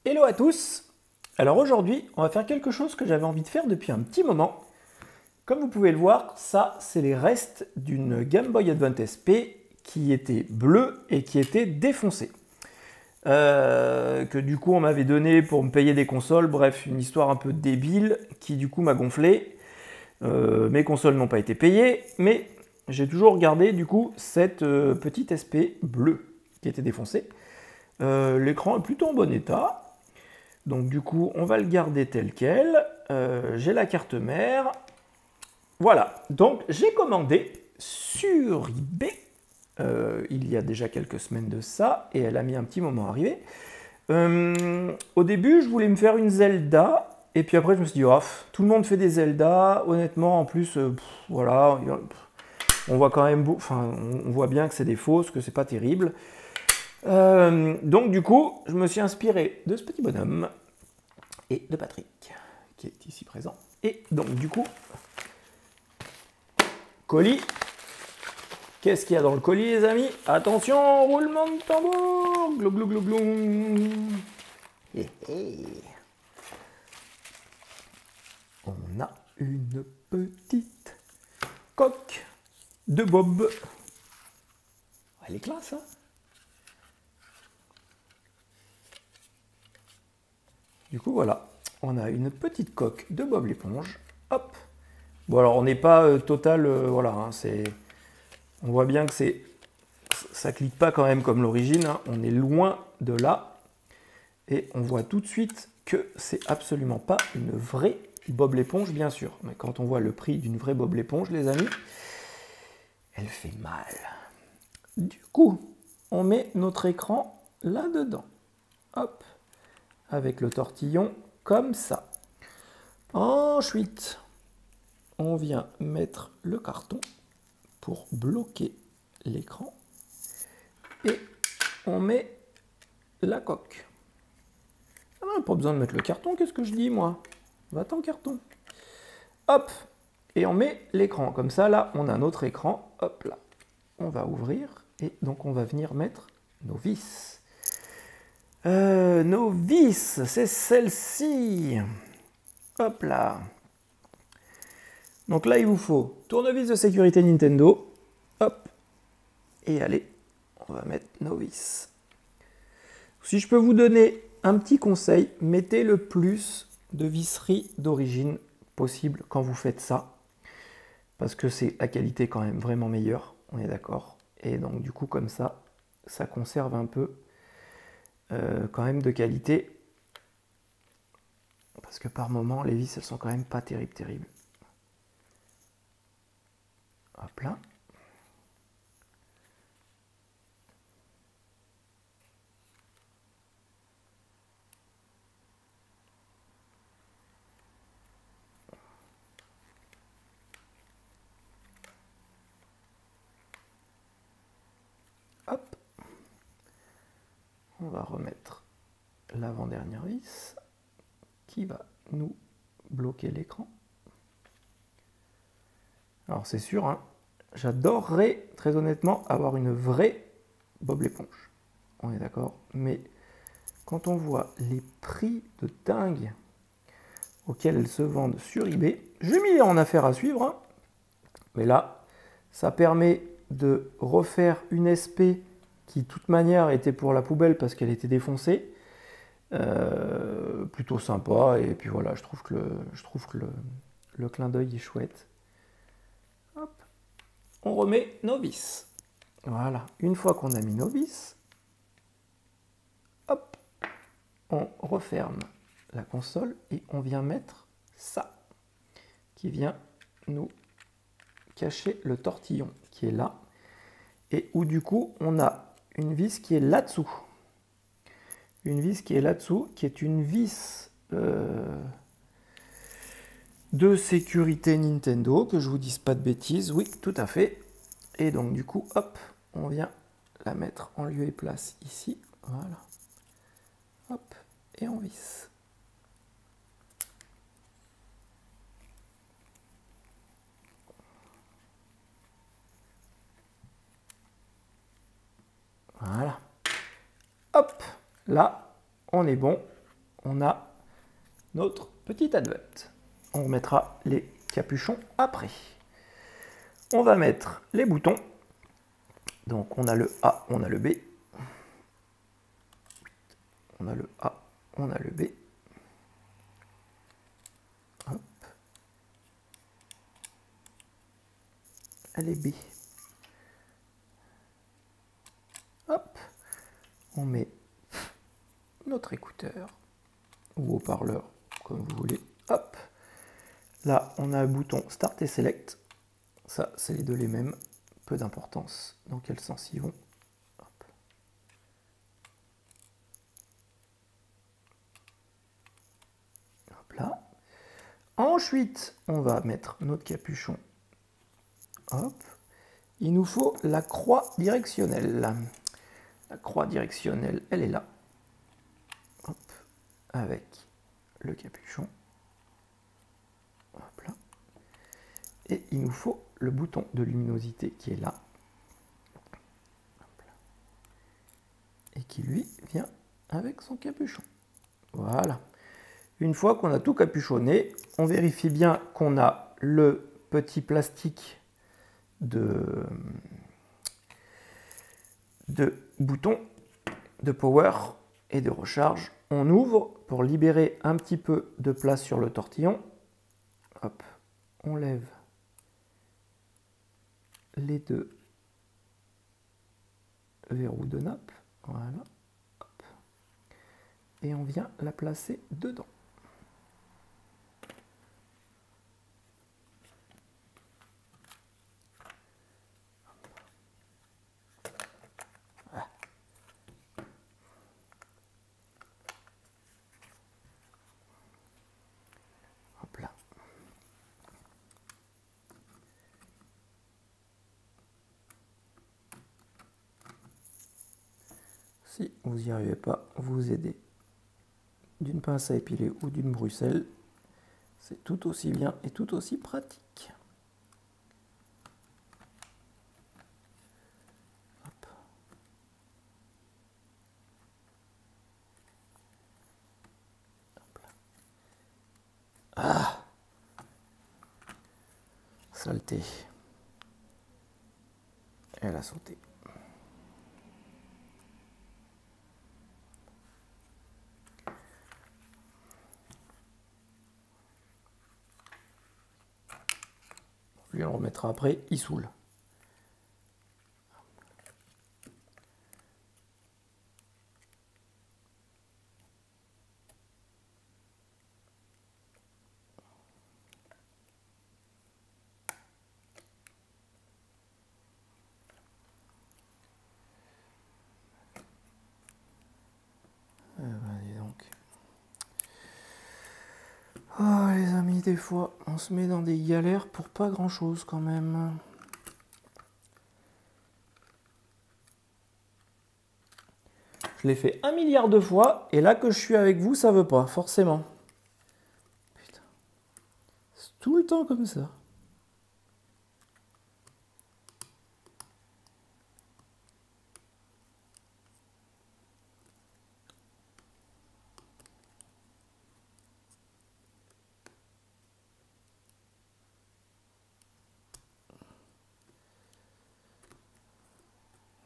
Hello à tous. Alors aujourd'hui, on va faire quelque chose que j'avais envie de faire depuis un petit moment. Comme vous pouvez le voir, ça, c'est les restes d'une Game Boy Advance SP qui était bleue et qui était défoncée. Que du coup, on m'avait donné pour me payer des consoles. Bref, une histoire un peu débile qui du coup m'a gonflé. Mes consoles n'ont pas été payées, mais j'ai toujours gardé du coup cette petite SP bleue qui était défoncée. L'écran est plutôt en bon état. Donc du coup, on va le garder tel quel. J'ai la carte mère. Voilà, donc j'ai commandé sur eBay, il y a déjà quelques semaines de ça, et elle a mis un petit moment à arriver. Au début, je voulais me faire une Zelda, et puis après je me suis dit, oh, tout le monde fait des Zelda, honnêtement, en plus, voilà, on voit quand même, on voit bien que c'est des fausses, que c'est pas terrible. Donc du coup, je me suis inspiré de ce petit bonhomme et de Patrick, qui est ici présent. Et donc du coup, colis. Qu'est-ce qu'il y a dans le colis, les amis? Attention, roulement de tambour. Glou glou glou glou. On a une petite coque de Bob. Elle est classe, hein? Du coup, voilà. On a une petite coque de Bob l'éponge. Hop. Bon, alors, on n'est pas total... voilà, hein, c'est... On voit bien que c'est... Ça clique pas quand même comme l'origine. Hein. On est loin de là. Et on voit tout de suite que c'est absolument pas une vraie Bob l'éponge, bien sûr. Mais quand on voit le prix d'une vraie Bob l'éponge, les amis, elle fait mal. Du coup, on met notre écran là-dedans. Hop. Avec le tortillon, comme ça. Ensuite, on vient mettre le carton pour bloquer l'écran. Et on met la coque. Ah non, pas besoin de mettre le carton, qu'est-ce que je dis, moi? Va-t'en, carton. Hop. Et on met l'écran. Comme ça, là, on a notre écran. Hop là. On va ouvrir. Et donc, on va venir mettre nos vis. Nos vis, c'est celle-ci. Hop là. Donc là, il vous faut tournevis de sécurité Nintendo. Hop. Et allez, on va mettre nos vis. Si je peux vous donner un petit conseil, mettez le plus de visserie d'origine possible quand vous faites ça. Parce que c'est la qualité quand même vraiment meilleure, on est d'accord. Et donc du coup, comme ça conserve un peu quand même de qualité. Parce que par moment, les vis, elles sont quand même pas terribles. Hop là. Hop. On va remettre l'avant-dernière vis qui va nous bloquer l'écran. Alors c'est sûr, hein, j'adorerais très honnêtement avoir une vraie Bob l'éponge. On est d'accord, mais quand on voit les prix de dingue auxquels elles se vendent sur eBay, j'ai mis en affaire à suivre, hein, mais là, ça permet de refaire une SP qui, de toute manière, était pour la poubelle parce qu'elle était défoncée. Plutôt sympa, et puis voilà, je trouve que le clin d'œil est chouette. Hop. On remet nos vis. Voilà, une fois qu'on a mis nos vis, hop, on referme la console et on vient mettre ça, qui vient nous cacher le tortillon qui est là, et où du coup on a une vis qui est là-dessous. Une vis qui est là-dessous, qui est une vis de sécurité Nintendo, que je vous dise pas de bêtises, oui, tout à fait. Et donc du coup, hop, on vient la mettre en lieu et place ici, voilà. Hop, et on visse. Voilà. Hop, là, on est bon. on a notre petit advent. On remettra les capuchons après. On va mettre les boutons. Donc on a le A, on a le B. On a le A, on a le B. Hop. Les B. Hop. On met notre écouteur ou haut-parleur, comme vous voulez. Hop. Là, on a un bouton Start et Select. Ça, c'est les deux les mêmes. Peu d'importance dans quel sens ils vont. Hop. Hop là. Ensuite, on va mettre notre capuchon. Hop. Il nous faut la croix directionnelle. La croix directionnelle, elle est là. Hop. Avec le capuchon. Hop là. Et il nous faut le bouton de luminosité qui est là. Hop là. Et qui lui vient avec son capuchon. Voilà. Une fois qu'on a tout capuchonné, on vérifie bien qu'on a le petit plastique de bouton de power et de recharge. On ouvre pour libérer un petit peu de place sur le tortillon. Hop, on lève les deux verrous de nappe. Voilà. Hop. Et on vient la placer dedans. Hop là. Si vous n'y arrivez pas, vous aidez d'une pince à épiler ou d'une bruxelle. C'est tout aussi bien et tout aussi pratique. Hop. Hop là. Ah! Saleté. Elle a sauté. Lui, on le remettra après, il saoule. Dis donc. Oh les amis, des fois, on se met dans des galères pour pas grand chose quand même. Je l'ai fait 1 milliard de fois, et là que je suis avec vous, ça veut pas, forcément. Putain. C'est tout le temps comme ça.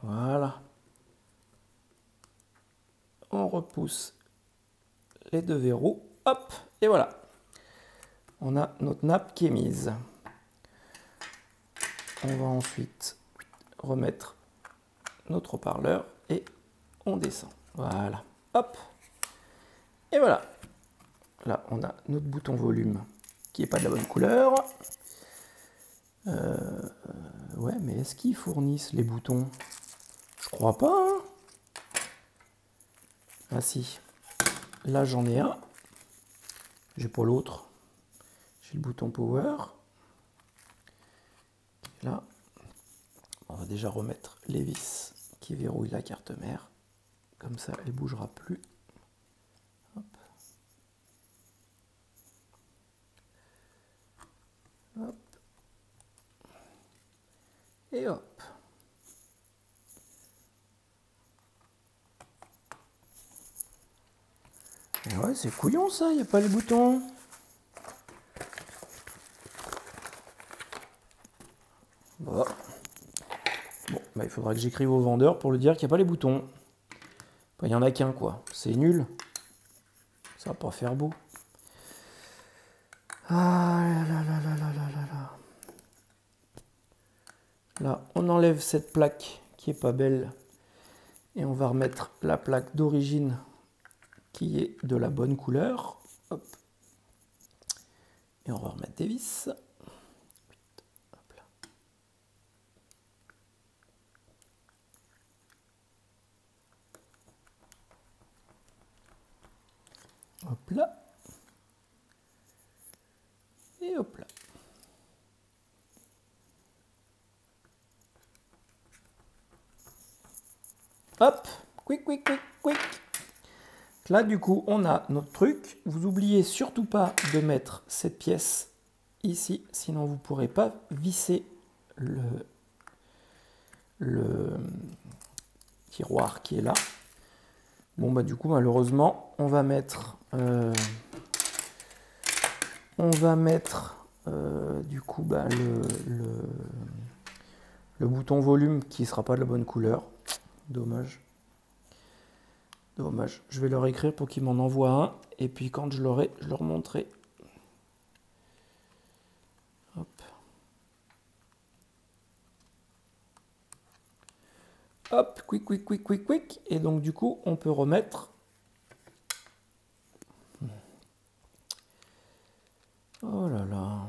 Voilà. On repousse les deux verrous. Hop, et voilà. On a notre nappe qui est mise. On va ensuite remettre notre haut-parleur et on descend. Voilà. Hop. Et voilà. Là, on a notre bouton volume qui n'est pas de la bonne couleur. Ouais, mais est-ce qu'ils fournissent les boutons? Je crois pas. Hein. Ah si. Là, j'en ai un. J'ai pas l'autre. J'ai le bouton power. Là, on va déjà remettre les vis qui verrouillent la carte mère. Comme ça, elle ne bougera plus. Hop. Hop. Et hop. Et ouais, c'est couillon ça, il n'y a pas les boutons. Bon, bah, il faudra que j'écrive au vendeur pour lui dire qu'il n'y a pas les boutons. Il n'y en a qu'un, quoi. C'est nul. Ça va pas faire beau. Ah là là là là là là là. Là, on enlève cette plaque qui est pas belle. Et on va remettre la plaque d'origine qui est de la bonne couleur. Hop. Et on va remettre des vis. Hop là. Hop là. Et hop là. Hop, quick, quick, quick, quick. Là, du coup, on a notre truc. Vous oubliez surtout pas de mettre cette pièce ici, sinon vous ne pourrez pas visser le tiroir qui est là. Bon, bah du coup, malheureusement, on va mettre du coup bah, le bouton volume qui ne sera pas de la bonne couleur. Dommage. Dommage. Je vais leur écrire pour qu'ils m'en envoient un. Et puis quand je l'aurai, je leur montrerai. Hop. Hop, quick, quick, quick, quick, quick. Et donc du coup, on peut remettre. Oh là là.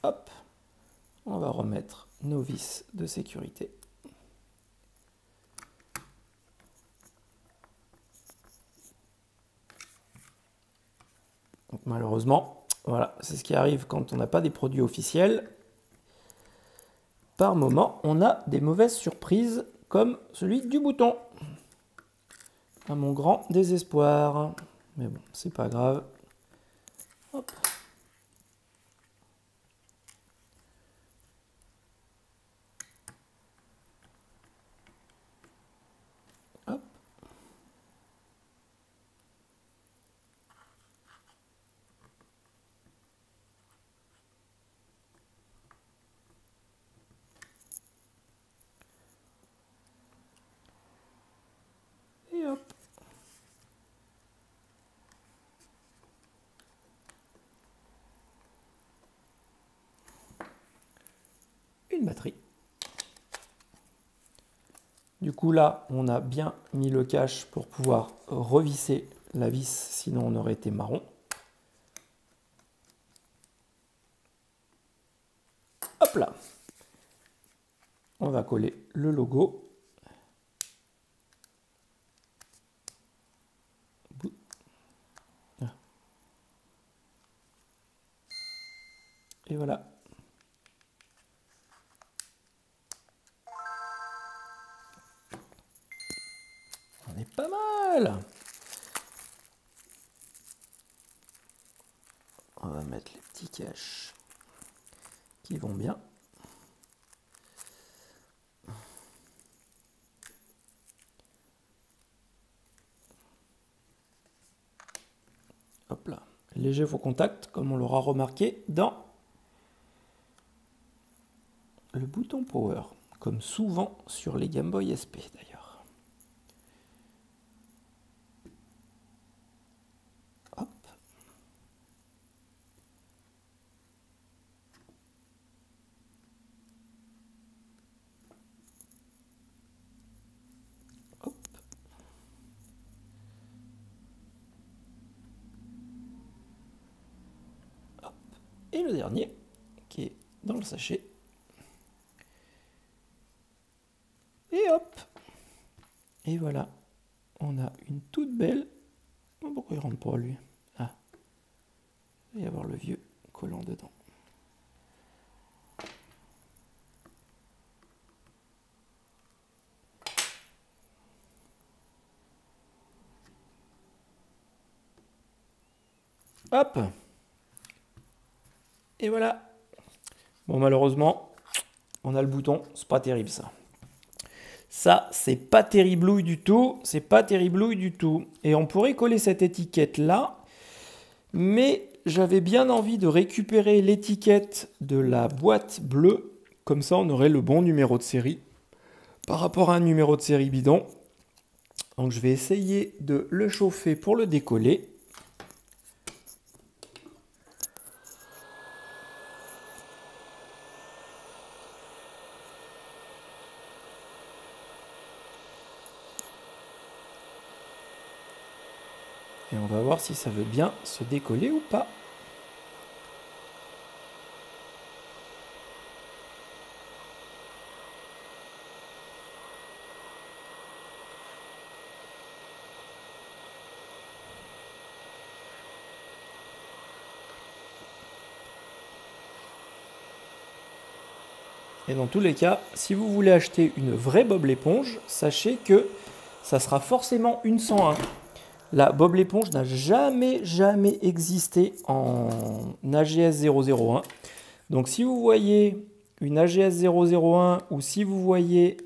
Hop. On va remettre nos vis de sécurité. Donc malheureusement, voilà, c'est ce qui arrive quand on n'a pas des produits officiels. Par moment, on a des mauvaises surprises comme celui du bouton. À mon grand désespoir. Mais bon, c'est pas grave. Hop. Hop. Et hop. Une batterie. Du coup là, on a bien mis le cache pour pouvoir revisser la vis, sinon on aurait été marron. Hop là. On va coller le logo. Et voilà. On est pas mal. On va mettre les petits caches qui vont bien. Hop là. Léger faux contact, comme on l'aura remarqué dans le bouton Power, comme souvent sur les Game Boy SP d'ailleurs. Hop. Hop. Hop. Et le dernier, qui est dans le sachet. Et hop. Et voilà. On a une toute belle... Oh, pourquoi il rentre pas lui? Ah. Il va y avoir le vieux collant dedans. Hop. Et voilà. Bon, malheureusement, On a le bouton, c'est pas terrible ça. Ça, c'est pas terriblouille du tout, c'est pas terriblouille du tout. Et on pourrait coller cette étiquette là, mais j'avais bien envie de récupérer l'étiquette de la boîte bleue, comme ça on aurait le bon numéro de série par rapport à un numéro de série bidon. Donc je vais essayer de le chauffer pour le décoller. Et on va voir si ça veut bien se décoller ou pas. Et dans tous les cas, si vous voulez acheter une vraie Bob l'éponge, sachez que ça sera forcément une 101. La Bob l'éponge n'a jamais existé en AGS 001. Donc si vous voyez une AGS 001 ou si vous voyez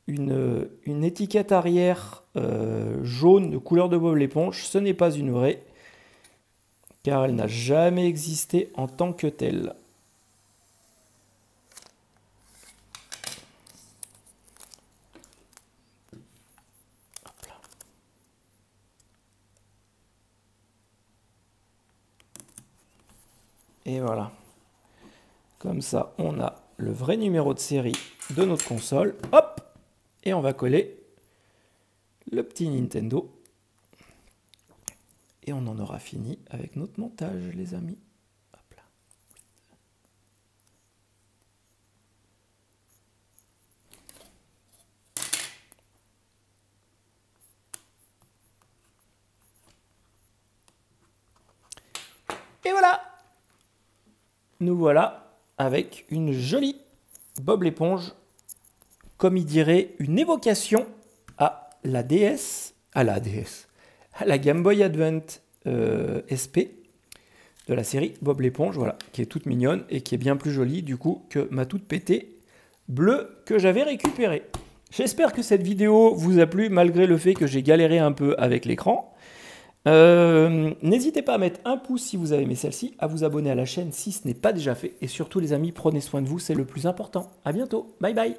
une étiquette arrière jaune de couleur de Bob l'éponge, ce n'est pas une vraie, car elle n'a jamais existé en tant que telle. Et voilà. Comme ça, on a le vrai numéro de série de notre console. Hop! Et on va coller le petit Nintendo. Et on en aura fini avec notre montage, les amis. Hop là. Et voilà! Nous voilà avec une jolie Bob l'éponge, comme il dirait, une évocation à la DS, à la Game Boy Advance SP de la série Bob l'éponge, voilà, qui est toute mignonne et qui est bien plus jolie du coup que ma toute pétée bleue que j'avais récupérée. J'espère que cette vidéo vous a plu malgré le fait que j'ai galéré un peu avec l'écran. N'hésitez pas à mettre un pouce si vous avez aimé celle-ci, à vous abonner à la chaîne si ce n'est pas déjà fait. Et surtout les amis, prenez soin de vous, c'est le plus important. À bientôt, bye bye.